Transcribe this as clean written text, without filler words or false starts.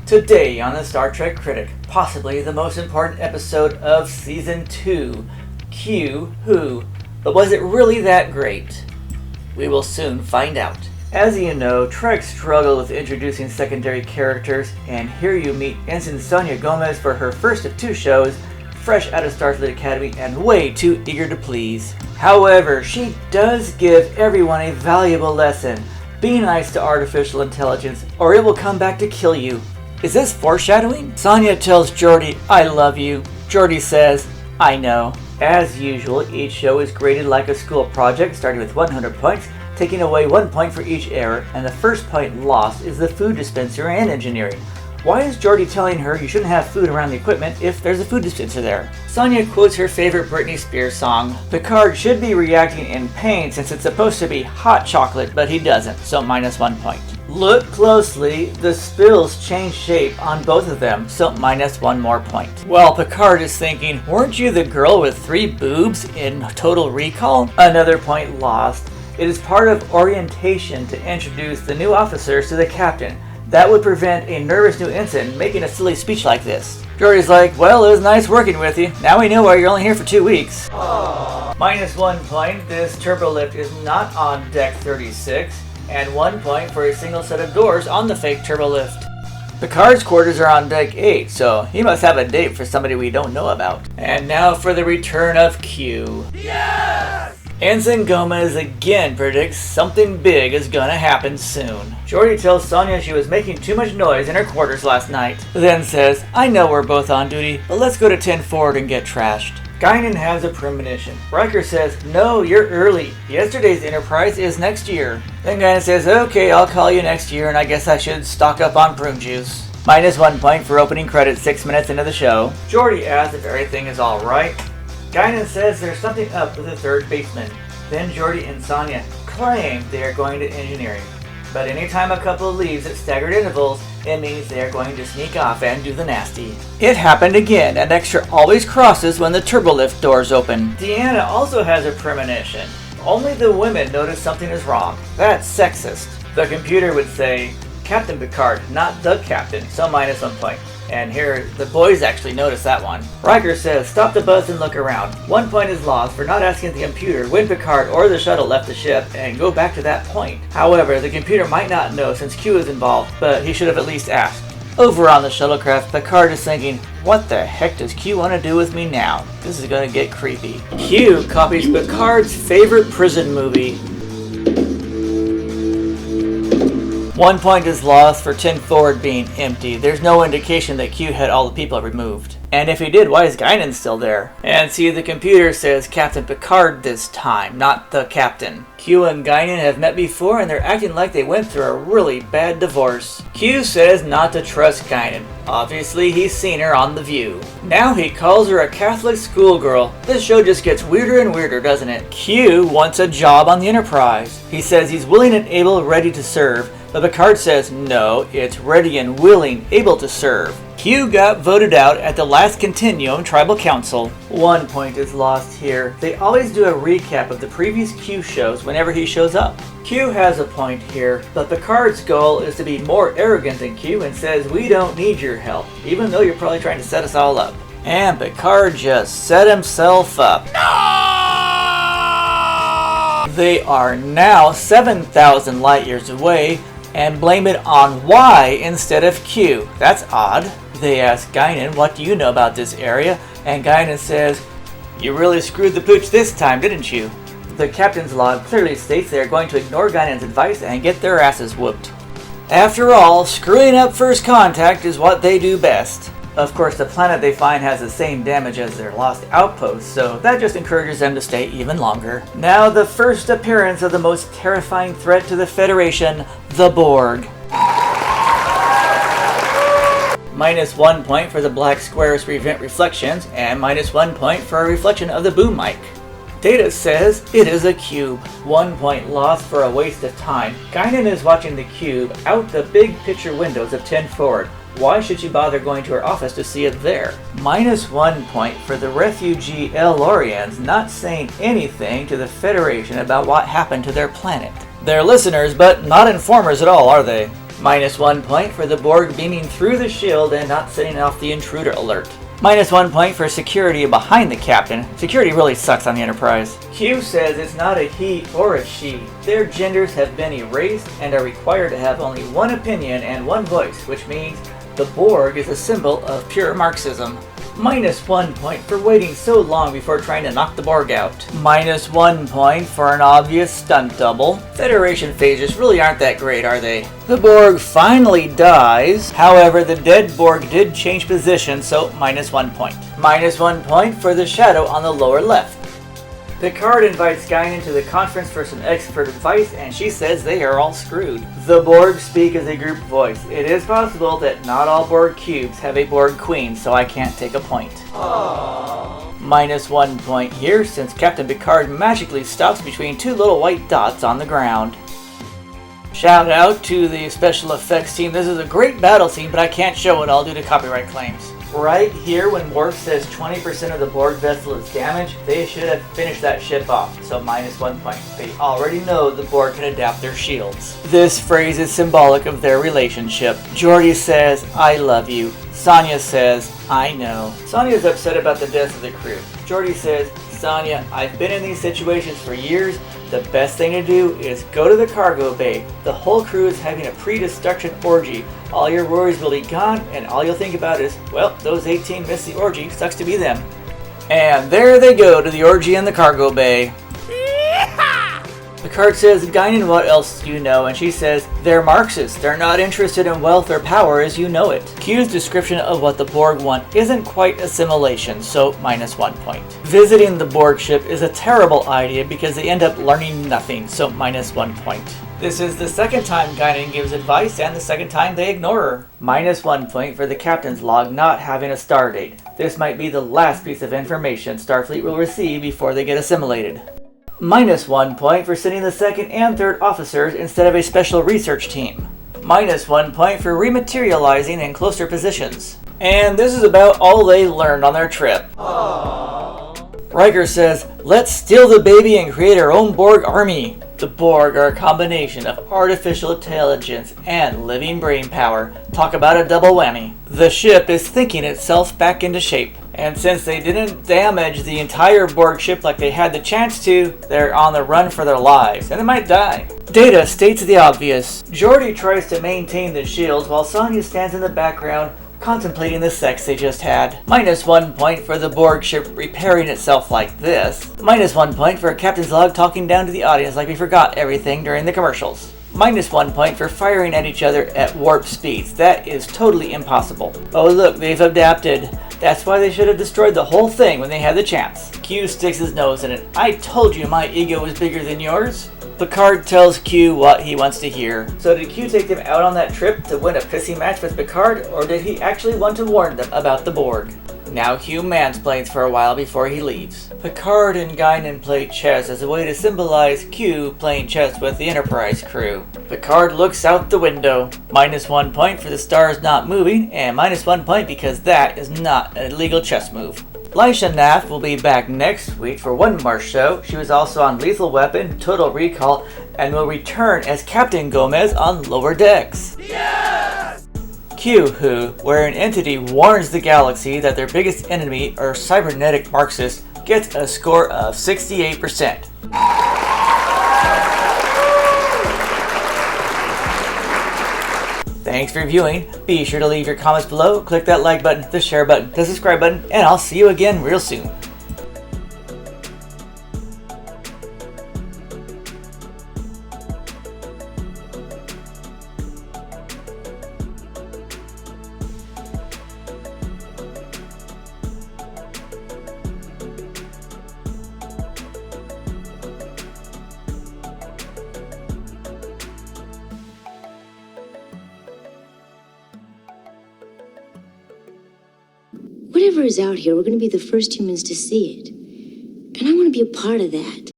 Today on the Star Trek Critic, possibly the most important episode of Season 2, Q Who? But was it really that great? We will soon find out. As you know, Trek struggled with introducing secondary characters, and here you meet Ensign Sonia Gomez for her first of 2 shows, fresh out of Starfleet Academy and way too eager to please. However, she does give everyone a valuable lesson. Be nice to artificial intelligence, or it will come back to kill you. Is this foreshadowing? Sonia tells Geordi, "I love you." Geordi says, "I know." As usual, each show is graded like a school project, starting with 100 points, taking away 1 point for each error, and the first point lost is the food dispenser and engineering. Why is Geordi telling her you shouldn't have food around the equipment if there's a food dispenser there? Sonia quotes her favorite Britney Spears song. Picard should be reacting in pain since it's supposed to be hot chocolate, but he doesn't, so minus 1 point. Look closely, the spills change shape on both of them, so minus 1 more point. Well, Picard is thinking, weren't you the girl with 3 boobs in Total Recall? Another point lost. It is part of orientation to introduce the new officers to the captain. That would prevent a nervous new ensign making a silly speech like this. Geordi's like, well, it was nice working with you. Now we know why you're only here for 2 weeks. Aww. Minus 1 point, this turbolift is not on deck 36, and 1 point for a single set of doors on the fake turbolift. Picard's quarters are on deck 8, so he must have a date for somebody we don't know about. And now for the return of Q. Yes! Ensign Gomez again predicts something big is gonna happen soon. Geordi tells Sonia she was making too much noise in her quarters last night. Then says, I know we're both on duty, but let's go to 10 forward and get trashed. Guinan has a premonition. Riker says, no, you're early. Yesterday's Enterprise is next year. Then Guinan says, okay, I'll call you next year, and I guess I should stock up on prune juice. Minus 1 point for opening credits 6 minutes into the show. Geordi asks if everything is alright. Guinan says there's something up with the third baseman. Then Geordi and Sonia claim they are going to engineering. But anytime a couple leaves at staggered intervals, it means they are going to sneak off and do the nasty. It happened again, and Extra always crosses when the turbolift doors open. Deanna also has a premonition. Only the women notice something is wrong. That's sexist. The computer would say, Captain Picard, not the captain, so minus 1 point. And here, the boys actually notice that one. Riker says, stop the bus and look around. 1 point is lost for not asking the computer when Picard or the shuttle left the ship and go back to that point. However, the computer might not know since Q is involved, but he should have at least asked. Over on the shuttlecraft, Picard is thinking, what the heck does Q want to do with me now? This is gonna get creepy. Q copies Picard's favorite prison movie. 1 point is lost for 10 forward being empty. There's no indication that Q had all the people removed. And if he did, why is Guinan still there? And see, the computer says Captain Picard this time, not the captain. Q and Guinan have met before and they're acting like they went through a really bad divorce. Q says not to trust Guinan. Obviously, he's seen her on The View. Now he calls her a Catholic schoolgirl. This show just gets weirder and weirder, doesn't it? Q wants a job on the Enterprise. He says he's willing and able, ready to serve. But Picard says, no, it's ready and willing, able to serve. Q got voted out at the last Continuum Tribal Council. 1 point is lost here. They always do a recap of the previous Q shows whenever he shows up. Q has a point here, but Picard's goal is to be more arrogant than Q and says we don't need your help, even though you're probably trying to set us all up. And Picard just set himself up. No! They are now 7,000 light years away, and blame it on Y instead of Q. That's odd. They ask Guinan, what do you know about this area? And Guinan says, you really screwed the pooch this time, didn't you? The captain's log clearly states they are going to ignore Guinan's advice and get their asses whooped. After all, screwing up first contact is what they do best. Of course, the planet they find has the same damage as their lost outpost, so that just encourages them to stay even longer. Now the first appearance of the most terrifying threat to the Federation, the Borg. Minus 1 point for the black squares prevent reflections, and minus 1 point for a reflection of the boom mic. Data says it is a cube. 1 point lost for a waste of time. Guinan is watching the cube out the big picture windows of 10 forward. Why should she bother going to her office to see it there? Minus 1 point for the refugee El-Orians not saying anything to the Federation about what happened to their planet. They're listeners, but not informers at all, are they? -1 point for the Borg beaming through the shield and not setting off the intruder alert. -1 point for security behind the captain. Security really sucks on the Enterprise. Q says it's not a he or a she. Their genders have been erased and are required to have only one opinion and one voice, which means the Borg is a symbol of pure Marxism. -1 point for waiting so long before trying to knock the Borg out. -1 point for an obvious stunt double. Federation phases really aren't that great, are they? The Borg finally dies. However, the dead Borg did change position, so -1 point. -1 point for the shadow on the lower left. Picard invites Guinan to the conference for some expert advice, and she says they are all screwed. The Borg speak as a group voice. It is possible that not all Borg cubes have a Borg queen, so I can't take a point. Aww. -1 point here, since Captain Picard magically stops between two little white dots on the ground. Shout out to the special effects team. This is a great battle scene, but I can't show it all due to copyright claims. Right here, when Worf says 20% of the Borg vessel is damaged, they should have finished that ship off, so -1 point. They already know the Borg can adapt their shields. This phrase is symbolic of their relationship. Geordi says, "I love you." Sonya says, "I know." Sonya's upset about the death of the crew. Geordi says, "Sonya, I've been in these situations for years. The best thing to do is go to the cargo bay. The whole crew is having a pre-destruction orgy. All your worries will be gone, and all you'll think about is, well, those 18 missed the orgy. Sucks to be them." And there they go to the orgy in the cargo bay. Picard says, "Guinan, what else do you know?" And she says, "They're Marxists. They're not interested in wealth or power as you know it." Q's description of what the Borg want isn't quite assimilation, so -1 point. Visiting the Borg ship is a terrible idea because they end up learning nothing, so -1 point. This is the second time Guinan gives advice and the second time they ignore her. -1 point for the captain's log not having a star date. This might be the last piece of information Starfleet will receive before they get assimilated. -1 point for sending the second and third officers instead of a special research team. -1 point for rematerializing in closer positions. And this is about all they learned on their trip. Aww. Riker says, "Let's steal the baby and create our own Borg army." The Borg are a combination of artificial intelligence and living brain power. Talk about a double whammy. The ship is thinking itself back into shape. And since they didn't damage the entire Borg ship like they had the chance to, they're on the run for their lives, and they might die. Data states the obvious. Geordi tries to maintain the shields while Sonya stands in the background contemplating the sex they just had. -1 point for the Borg ship repairing itself like this. -1 point for a captain's log talking down to the audience like we forgot everything during the commercials. -1 point for firing at each other at warp speeds. That is totally impossible. Oh look, they've adapted. That's why they should have destroyed the whole thing when they had the chance. Q sticks his nose in it. "I told you my ego was bigger than yours." Picard tells Q what he wants to hear. So did Q take them out on that trip to win a pissing match with Picard, or did he actually want to warn them about the Borg? Now Q mansplains for a while before he leaves. Picard and Guinan play chess as a way to symbolize Q playing chess with the Enterprise crew. Picard looks out the window. -1 point for the stars not moving, and -1 point because that is not an illegal chess move. Lisha Naff will be back next week for one more show. She was also on Lethal Weapon, Total Recall, and will return as Captain Gomez on Lower Decks. Yes! Q, where an entity warns the galaxy that their biggest enemy are cybernetic Marxists, gets a score of 68%. Thanks for viewing. Be sure to leave your comments below, click that like button, the share button, the subscribe button, and I'll see you again real soon. Whatever is out here, we're going to be the first humans to see it. And I want to be a part of that.